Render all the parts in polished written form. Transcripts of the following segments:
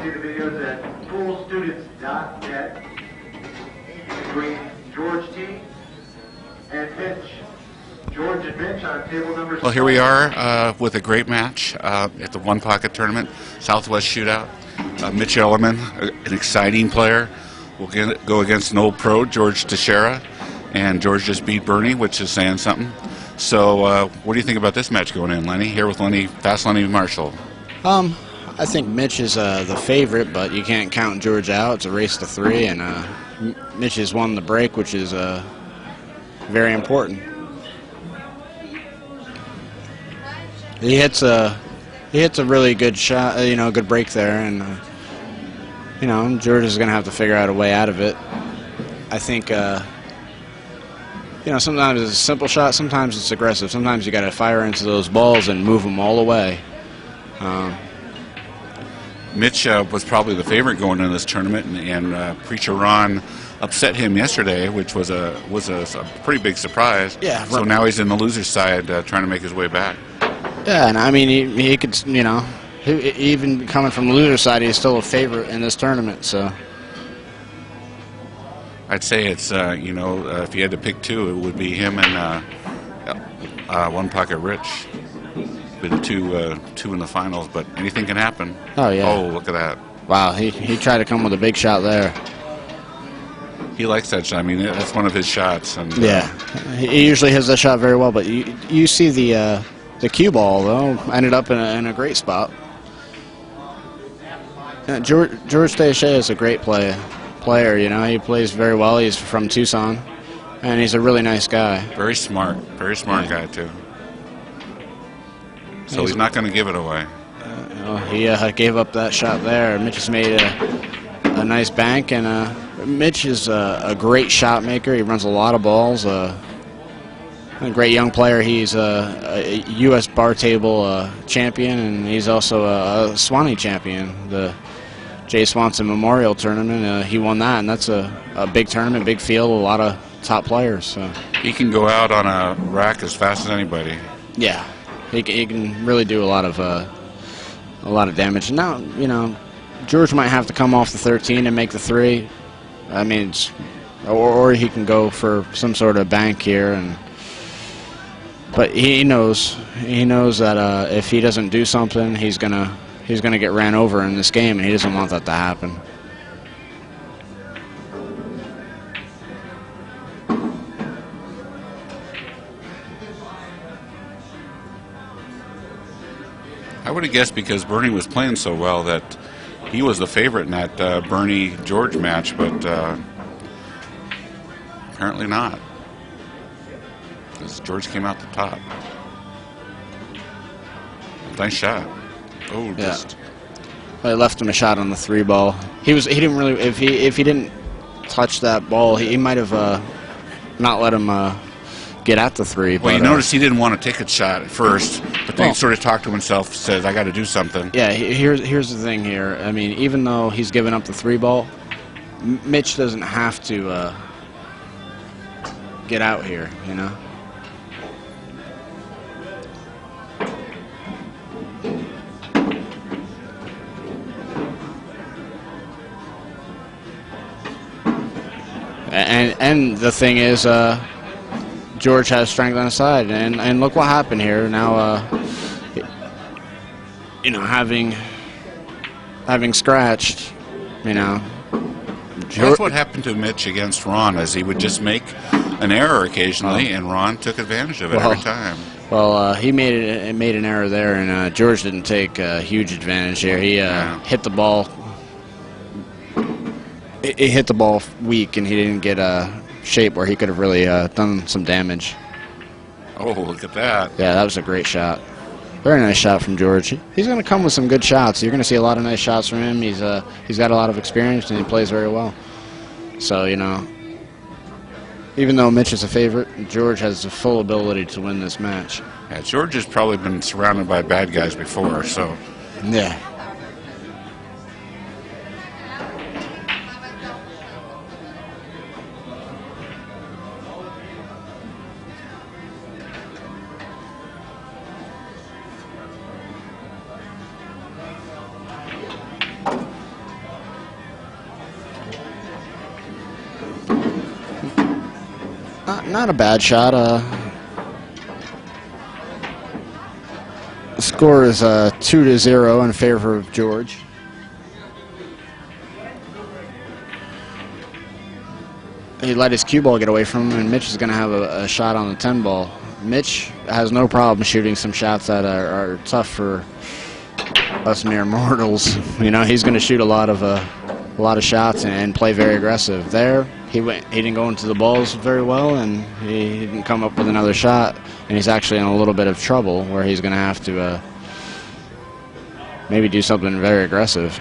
see the videos at poolstudents.net between George T. and Mitch. George and Mitch on table number. Well, here we are with a great match at the One Pocket Tournament, Southwest Shootout. Mitch Ellerman, an exciting player, will go against an old pro, George Teyechea, and George just beat Bernie, which is saying something. So what do you think about this match going in, Lenny? Here with Fast Lenny Marshall. I think Mitch is the favorite, but you can't count George out. It's a race to 3, and Mitch has won the break, which is very important. He hits a really good shot, good break there, and George is going to have to figure out a way out of it. I think sometimes it's a simple shot, sometimes it's aggressive. Sometimes you got to fire into those balls and move them all away. Mitch was probably the favorite going into this tournament, and Preacher Ron upset him yesterday, which was a pretty big surprise. Yeah. So now he's in the loser's side, trying to make his way back. Yeah, and I mean he could, even coming from the loser side, he's still a favorite in this tournament. So I'd say it's if you had to pick 2, it would be him and One Pocket Rich. Be the two in the finals, but anything can happen. Oh yeah. Oh, look at that. Wow, he tried to come with a big shot there. He likes that shot. I mean, that's one of his shots. And yeah, he usually hits that shot very well. But you see the cue ball though ended up in a great spot. George Teyechea is a great player. He plays very well. He's from Tucson, and he's a really nice guy. Very smart guy too. So he's not going to give it away. He gave up that shot there. Mitch has made a nice bank, and Mitch is a great shot maker. He runs a lot of balls. A great young player. He's a U.S. bar table champion, and he's also a Swanee champion. The Jay Swanson Memorial Tournament. He won that, and that's a big tournament, big field, a lot of top players. So he can go out on a rack as fast as anybody. Yeah. He can really do a lot of damage. Now, George might have to come off the 13 and make the 3. I mean, or he can go for some sort of bank here, but he knows that if he doesn't do something, he's gonna get ran over in this game, and he doesn't want that to happen. I would have guessed because Bernie was playing so well that he was the favorite in that Bernie-George match, but apparently not, because George came out the top. Nice shot. Oh, just. Yeah. I left him a shot on the 3 ball. He didn't really. If he didn't touch that ball, he might have not let him get at the 3. Well, you notice he didn't want to take a shot at first, but then he sort of talked to himself, says, "I got to do something." Yeah, here's the thing here. I mean, even though he's given up the 3 ball, Mitch doesn't have to get out here, And the thing is, George has strength on his side, and look what happened here. Now, having scratched, That's what happened to Mitch against Ron, as he would just make an error occasionally, and Ron took advantage of it every time. Well, he made an error there, and George didn't take a huge advantage here. He hit the ball. He hit the ball weak, and he didn't get a shape where he could have really done some damage. Oh, look at that. Yeah, that was a great shot. Very nice shot from George. He's going to come with some good shots. You're going to see a lot of nice shots from him. He's got a lot of experience, and he plays very well. So, even though Mitch is a favorite, George has the full ability to win this match. Yeah, George has probably been surrounded by bad guys before, so. Yeah. Not a bad shot. The score is 2-0 in favor of George. He let his cue ball get away from him, and Mitch is going to have a shot on the 10 ball. Mitch has no problem shooting some shots that are tough for us mere mortals. You know, he's going to shoot a lot of shots and play very aggressive. There, he didn't go into the balls very well, and he didn't come up with another shot. And he's actually in a little bit of trouble where he's going to have to maybe do something very aggressive.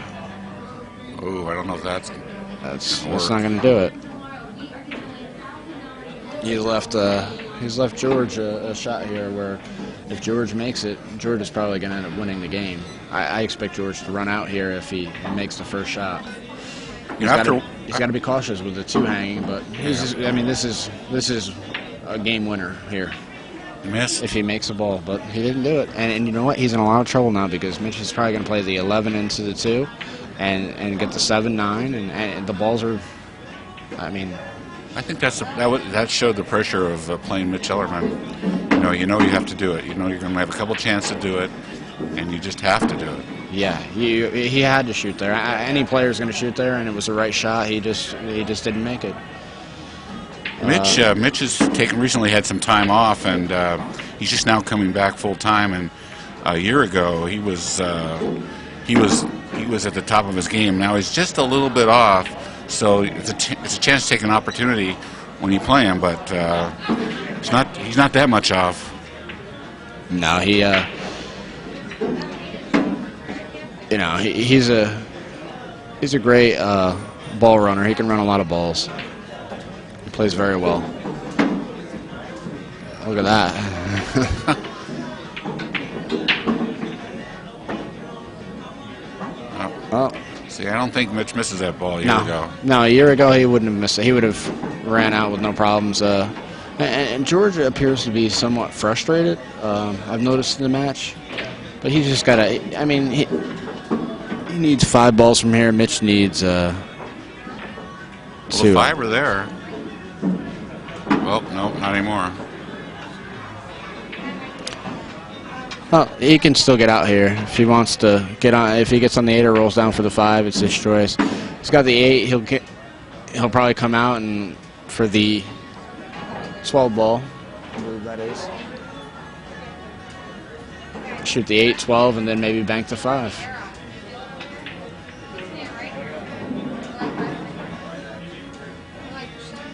Oh, I don't know if that's not going to do it. He's left George a shot here where if George makes it, George is probably going to end up winning the game. I expect George to run out here if he makes the first shot. He's got to be cautious with the 2 hanging, but this is a game winner here. Miss if he makes a ball, but he didn't do it. And you know what? He's in a lot of trouble now because Mitch is probably going to play the 11 into the 2 and get the 7-9, and the balls are. I mean, I think that showed the pressure of playing Mitch Ellerman. You know you have to do it. You know you're going to have a couple chances to do it, and you just have to do it. Yeah, he had to shoot there. Any player is going to shoot there, and it was the right shot. He just didn't make it. Mitch has recently had some time off, and he's just now coming back full time. And a year ago, he was at the top of his game. Now he's just a little bit off, so it's a chance to take an opportunity when you play him. But he's not that much off. No, he's a great ball runner. He can run a lot of balls. He plays very well. Look at that. Oh. See, I don't think Mitch misses that ball a year ago. No, a year ago he wouldn't have missed it. He would have ran out with no problems. And George appears to be somewhat frustrated. I've noticed in the match. But he's just got to, I mean, he needs 5 balls from here. Mitch needs 2. Well, the 5 are there. Well, no, not anymore. Well, he can still get out here if he wants to get on. If he gets on the 8 or rolls down for the 5, it's his choice. He's got the 8. He'll probably come out and for the 12 ball, I believe that is. Shoot the 8, 12, and then maybe bank the 5.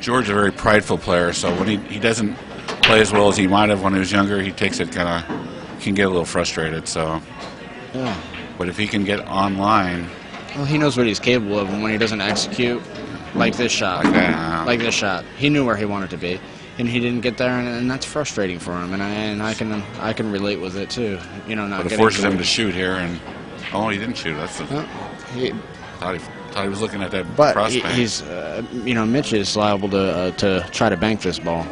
George is a very prideful player, so when he doesn't play as well as he might have when he was younger, he takes it can get a little frustrated. So, yeah. But if he can get online, well, he knows what he's capable of, and when he doesn't execute, like this shot, he knew where he wanted to be, and he didn't get there, and that's frustrating for him. And I can relate with it too. Not. But it forces him to shoot here, and he didn't shoot. That's thought he was looking at that but prospect. He's Mitch is liable to try to bank this ball.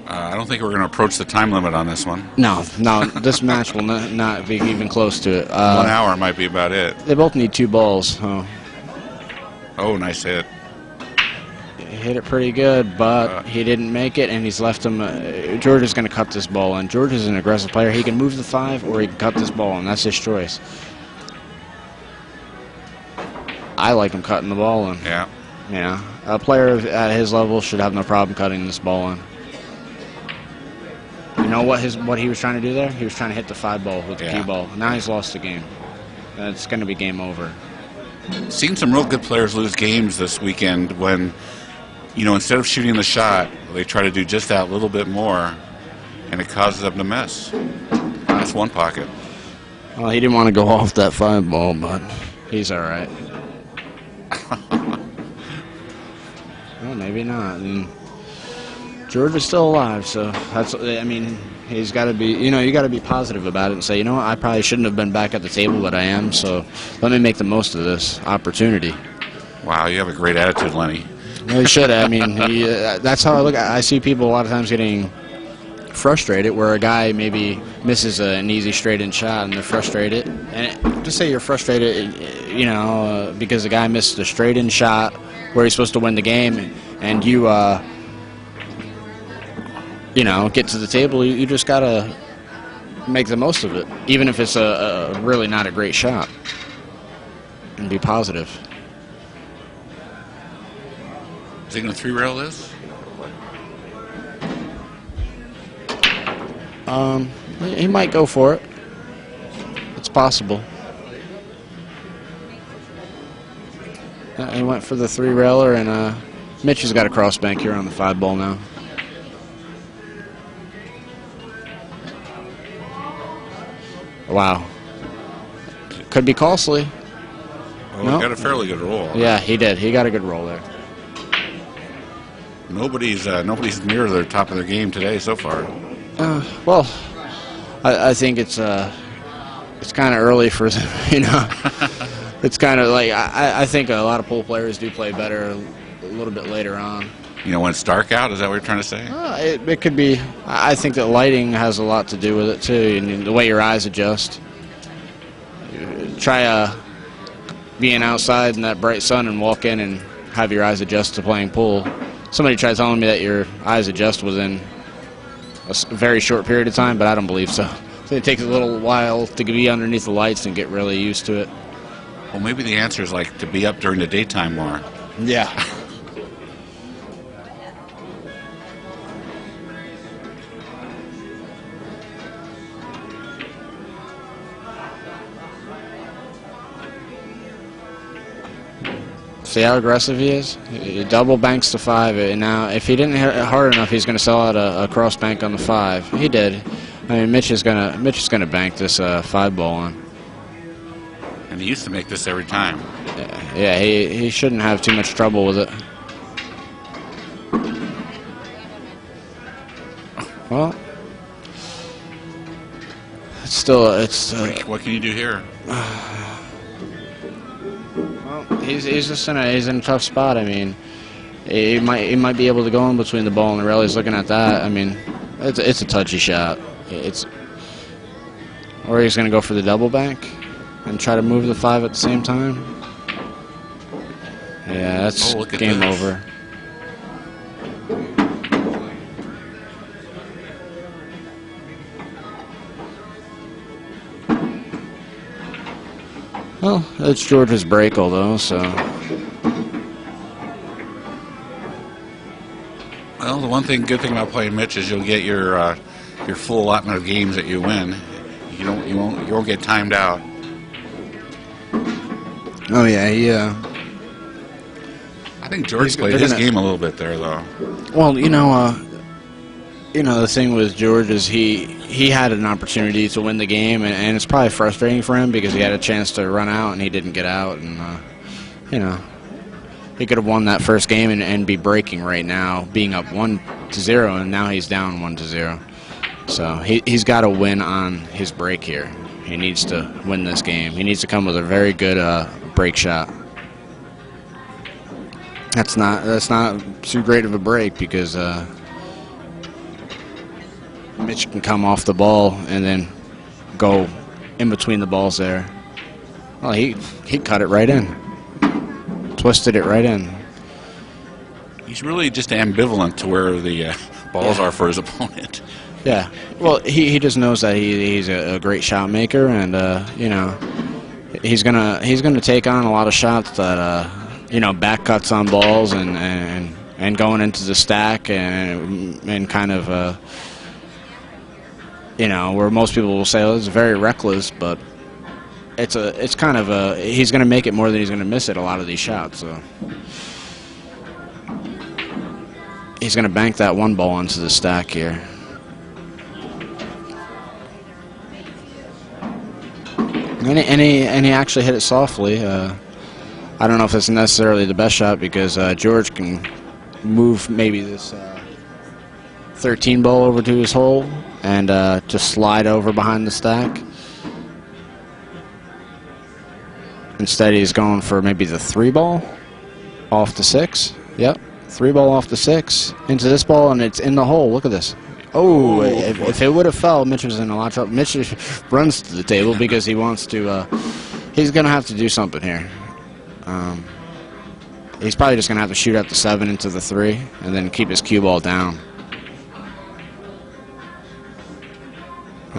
I don't think we're going to approach the time limit on this one. No, this match will not be even close to it. 1 hour might be about it. They both need 2 balls. Oh, nice hit. He hit it pretty good, but he didn't make it, and he's left him. George is going to cut this ball, and George is an aggressive player. He can move the 5, or he can cut this ball, and that's his choice. I like him cutting the ball in. Yeah. Yeah, a player at his level should have no problem cutting this ball in. You know what he was trying to do there? He was trying to hit the 5 ball with the cue ball. Now he's lost the game. It's going to be game over. Seen some real good players lose games this weekend when, instead of shooting the shot, they try to do just that little bit more, and it causes them to miss. That's one pocket. Well, he didn't want to go off that 5 ball, but he's all right. Well, maybe not. And George is still alive, so he's got to be, you got to be positive about it and say, I probably shouldn't have been back at the table, but I am, so let me make the most of this opportunity. Wow, you have a great attitude, Lenny. Well, he should. That's how I look at it. I see people a lot of times getting frustrated where a guy maybe misses an easy straight-in shot and they're frustrated. And just say you're frustrated, because the guy missed a straight-in shot where he's supposed to win the game, and you get to the table, you just gotta make the most of it, even if it's a really not a great shot, and be positive. Is he going to 3-rail this? He might go for it. It's possible. He went for the 3-railer, and Mitch has got a cross bank here on the 5-ball now. Wow. Could be costly. Oh, No. he got a fairly good roll. Yeah, he did. He got a good roll there. Nobody's near the top of their game today so far. Well, I think it's kind of early for them, It's kind of like I think a lot of pool players do play better a little bit later on. When it's dark out, is that what you're trying to say? It could be. I think that lighting has a lot to do with it too, and the way your eyes adjust. Try being outside in that bright sun and walk in and have your eyes adjust to playing pool. Somebody tried telling me that your eyes adjust within a very short period of time, but I don't believe so. It takes a little while to be underneath the lights and get really used to it. Well, maybe the answer is like to be up during the daytime more. Yeah. See how aggressive he is? He double banks the 5, and now if he didn't hit it hard enough, he's going to sell out a cross bank on the 5. He did. I mean, Mitch is gonna bank this 5-ball on. And he used to make this every time. Yeah, he shouldn't have too much trouble with it. Well, it's still What can you do here? Well, he's just in a tough spot. I mean, he might be able to go in between the ball and the rail. He's looking at that. I mean, it's a touchy shot. Or he's going to go for the double bank and try to move the 5 at the same time. Yeah, that's game over. Well, it's George's break, although, so. Well, the good thing about playing Mitch is you'll get your full allotment of games that you win. You won't get timed out. Oh yeah, I think George played his game a little bit there, though. Well, the thing with George is he had an opportunity to win the game, and it's probably frustrating for him because he had a chance to run out and he didn't get out, and he could have won that first game and be breaking right now, being up 1-0, and now he's down 1-0. So he's got to win on his break here. He needs to win this game. He needs to come with a very good break shot. That's not too great of a break because Mitch can come off the ball and then go in between the balls there. Well, he cut it right in. Twisted it right in. He's really just ambivalent to where the balls are for his opponent. Yeah. Well, he just knows that he's a great shot maker, and he's gonna take on a lot of shots that back cuts on balls and going into the stack and kind of where most people will say, oh, it's very reckless, but it's kind of he's gonna make it more than he's gonna miss it a lot of these shots. So he's gonna bank that 1 ball into the stack here. And he actually hit it softly. I don't know if it's necessarily the best shot because George can move maybe this 13 ball over to his hole and just slide over behind the stack. Instead, he's going for maybe the 3 ball off the 6. Yep, 3 ball off the 6 into this ball, and it's in the hole. Look at this. Oh, if it would have fell, Mitch was in a lot of trouble. Mitch runs to the table because he wants to. He's going to have to do something here. he's probably just going to have to shoot out the 7 into the 3 and then keep his cue ball down.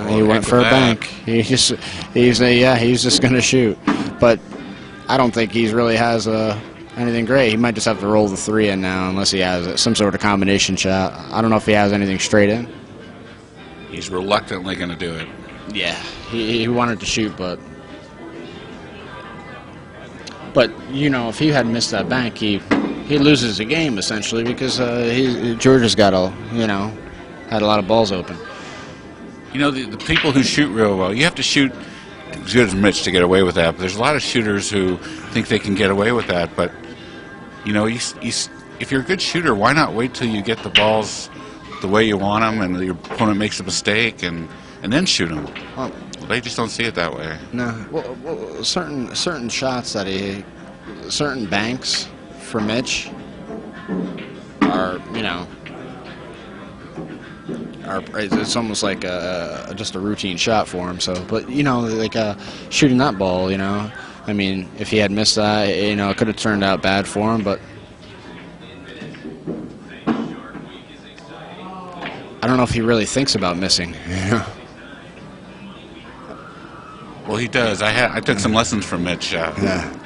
He went for a bank. He's just going to shoot. But I don't think he really has anything great. He might just have to roll the 3 in now unless he has some sort of combination shot. I don't know if he has anything straight in. He's reluctantly going to do it. Yeah, he wanted to shoot, but you know, if he had missed that bank, he loses the game essentially because George has got had a lot of balls open. You know, the people who shoot real well, you have to shoot as good as Mitch to get away with that. But there's a lot of shooters who think they can get away with that. But you know, if you're a good shooter, why not wait till you get the balls the way you want them, and your opponent makes a mistake, and then shoot them? Well, they just don't see it that way. No, well, certain shots that certain banks for Mitch are, it's almost like just a routine shot for him. So, but like shooting that ball, I mean, if he had missed that, it could have turned out bad for him. But I don't know if he really thinks about missing. Well, he does. I took some lessons from Mitch a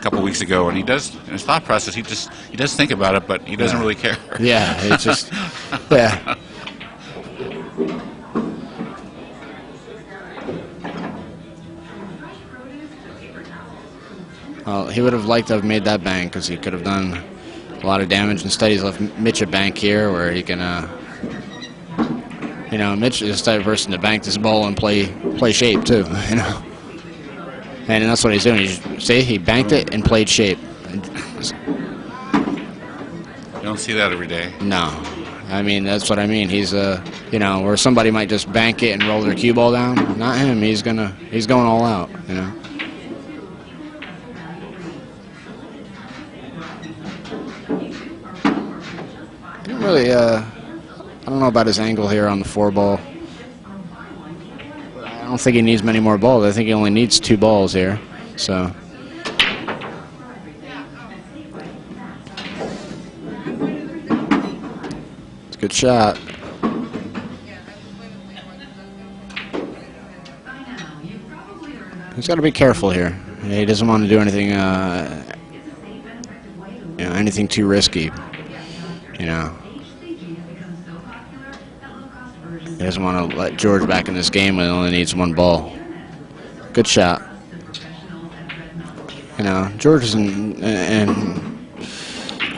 couple weeks ago, and he does. In his thought process, he does think about it, but he doesn't really care. Yeah, it's just yeah. Well, he would have liked to have made that bank because he could have done a lot of damage. Instead, he's left Mitch a bank here where he can, Mitch is the type of person to bank this ball and play shape too, And that's what he's doing. He banked it and played shape. You don't see that every day. No. I mean, that's what I mean. He's, where somebody might just bank it and roll their cue ball down. Not him. He's going all out, Really, I don't know about his angle here on the 4 ball. I don't think he needs many more balls. I think he only needs 2 balls here. So. It's a good shot. He's got to be careful here. He doesn't want to do anything, anything too risky. He doesn't want to let George back in this game when he only needs 1 ball. Good shot. George is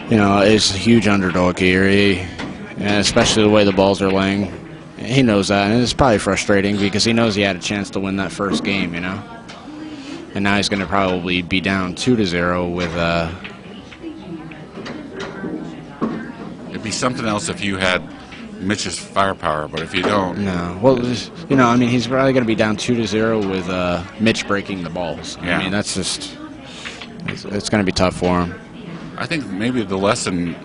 is a huge underdog here. And especially the way the balls are laying. He knows that, and it's probably frustrating because he knows he had a chance to win that first game, And now he's going to probably be down 2-0 with. It'd be something else if you had Mitch's firepower, but if you don't... No. Well, he's probably going to be down 2-0 with Mitch breaking the balls. Yeah. I mean, that's just... It's going to be tough for him. I think maybe the lesson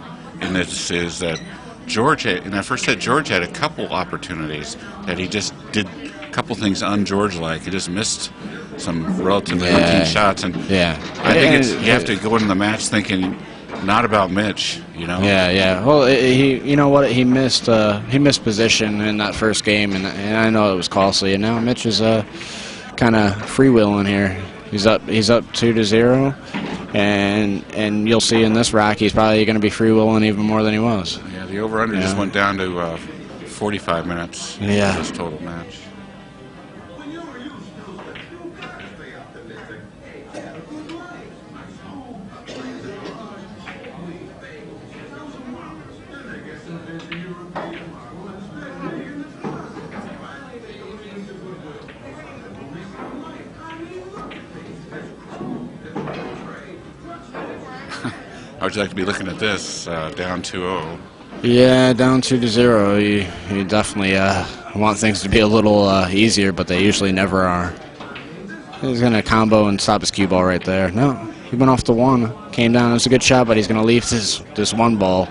in this is that in that first set, George had a couple opportunities that he just did a couple things un-George-like. He just missed some relatively routine shots. And I think you have to go into the match thinking... not about Mitch, Yeah. Well, he missed position in that first game, and I know it was costly. And now Mitch is kind of freewheeling here. He's up 2-0, and you'll see in this rack he's probably going to be freewheeling even more than he was. Yeah, the over/under just went down to 45 minutes. Yeah, this total match. How would you like to be looking at this, down 2-0? Yeah, down 2-0. You definitely want things to be a little easier, but they usually never are. He's going to combo and stop his cue ball right there. No, he went off the 1. Came down. It was a good shot, but he's going to leave this 1 ball.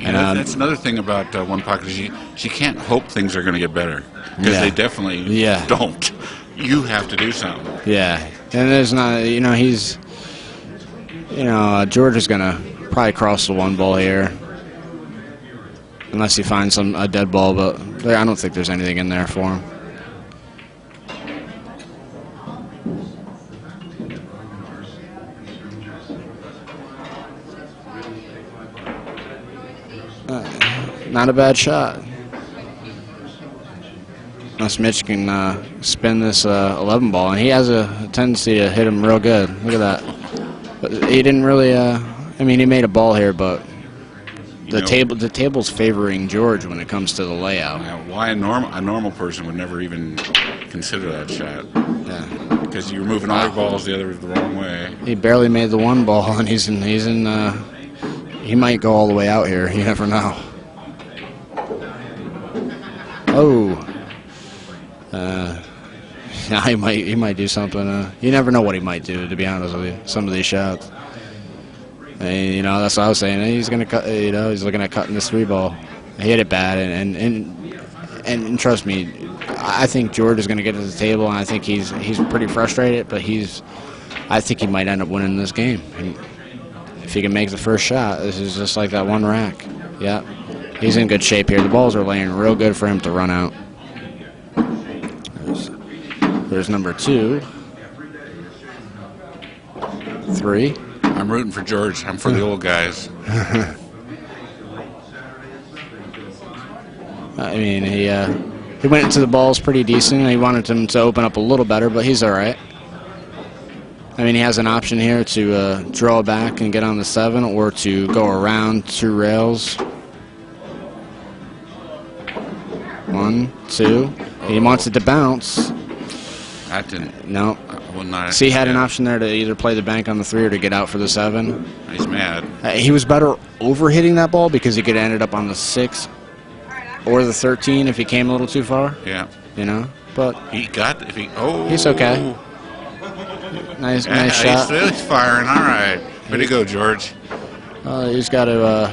That's another thing about one pocket. She can't hope things are going to get better, because they definitely don't. You have to do something. Yeah, and there's not, George is going to probably cross the one ball here. Unless he finds a dead ball, but I don't think there's anything in there for him. Not a bad shot. Unless Mitch can spin this 11 ball, and he has a tendency to hit him real good. Look at that. But he didn't really. I mean, he made a ball here, but the table's favoring George when it comes to the layout. Why a normal person would never even consider that shot? Yeah. Because you're moving all your balls the wrong way. He barely made the one ball, and he's in. He might go all the way out here. You never know. Oh. Now he might do something. You never know what he might do, to be honest with you. Some of these shots. And, that's what I was saying. He's gonna cut. He's looking at cutting this 3 ball. He hit it bad, and trust me, I think George is gonna get to the table, and I think he's pretty frustrated. But I think he might end up winning this game. And if he can make the first shot, this is just like that one rack. Yeah, he's in good shape here. The balls are laying real good for him to run out. There's number 2. 3. I'm rooting for George. I'm for the old guys. I mean, he went into the balls pretty decent. He wanted him to open up a little better, but he's all right. I mean, he has an option here to draw back and get on the 7, or to go around 2 rails. 1, 2. He wants it to bounce. That didn't. No. Well, See, he had an option there to either play the bank on the 3 or to get out for the 7. He's mad. He was better over hitting that ball because he could have ended up on the 6 or the 13 if he came a little too far. Yeah. But he's okay. Nice shot. He's firing. All right. Way to go, George. He's got to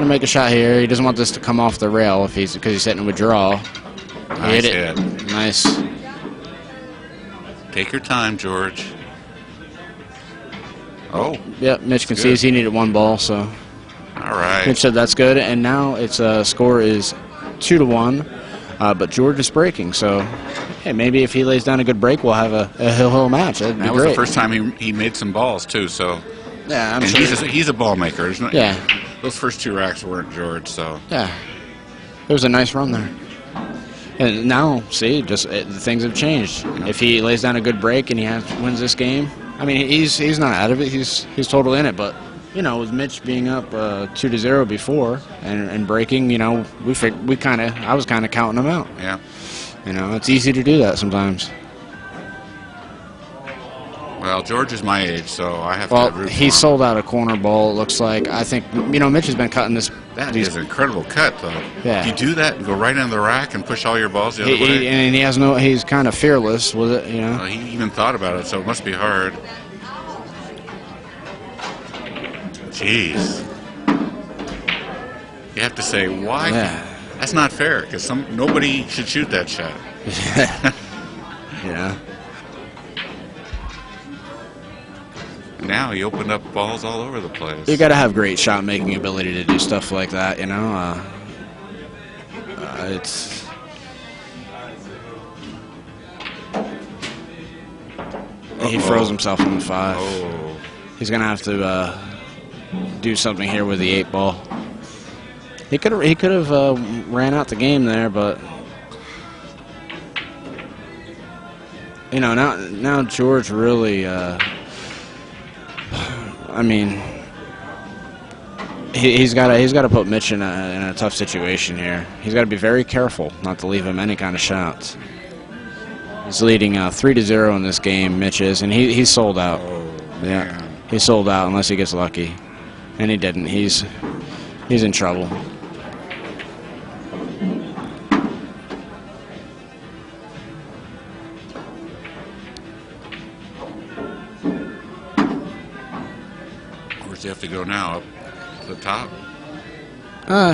make a shot here. He doesn't want this to come off the rail because he's hitting with draw. Nice hit it. Hit. Nice. Take your time, George. Oh. Yep, Mitch can see he needed 1 ball, so. All right. Mitch said that's good, and now its score is 2-1, but George is breaking, so hey, maybe if he lays down a good break, we'll have a hill match. That'd be that great. was the first time he made some balls too. So yeah, I'm and sure he's a ball maker. Yeah. Those first 2 racks weren't George, so yeah, it was a nice run there. And now, see, things have changed. Yeah. If he lays down a good break and wins this game, I mean, he's not out of it. He's totally in it. But with Mitch being up 2-0 before and breaking, I was kind of counting him out. Yeah. It's easy to do that sometimes. Well, George is my age, so I have to root for him. He sold out a corner ball, it looks like. I think, Mitch has been cutting this. That is an incredible cut, though. Yeah. You do that and go right into the rack and push all your balls the other way? And he's kind of fearless with it, Well, he even thought about it, so it must be hard. Jeez. You have to say, why? Yeah. That's not fair, because nobody should shoot that shot. Yeah. Now he opened up balls all over the place. You got to have great shot making ability to do stuff like that, it's. He froze himself on the 5. Oh. He's gonna have to do something here with the 8 ball. He could have ran out the game there, but now George really. I mean, he's got to put Mitch in a tough situation here. He's got to be very careful not to leave him any kind of shots. He's leading 3-0 in this game, Mitch is, and he's sold out. Oh, yeah, man. he's sold out unless he gets lucky, and he didn't. He's in trouble. Where's he have to go now? Up to the top?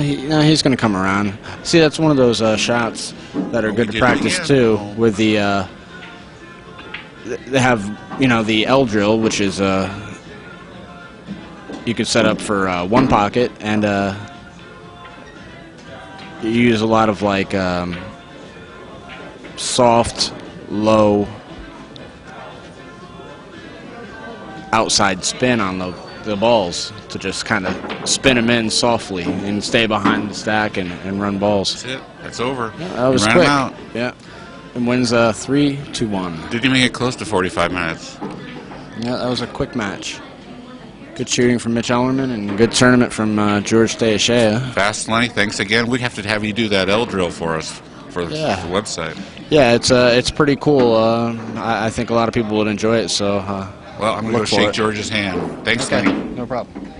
He's going to come around. See, that's one of those shots that are good to practice too. With the they have the L drill, which is you could set up for one pocket, and you use a lot of like soft, low, outside spin on the balls to just kind of spin them in softly and stay behind the stack and run balls. That's it. That's over. Yeah, that was ran quick. him out. Yeah, and wins 3-1. Didn't even get close to 45 minutes. Yeah, that was a quick match. Good shooting from Mitch Ellerman and good tournament from George Teyechea. Fast Lenny, thanks again. We have to have you do that L drill for us for the website. Yeah, it's pretty cool. I think a lot of people would enjoy it. So well, I'm going to go shake George's hand. Thanks, okay, Lenny. no problem.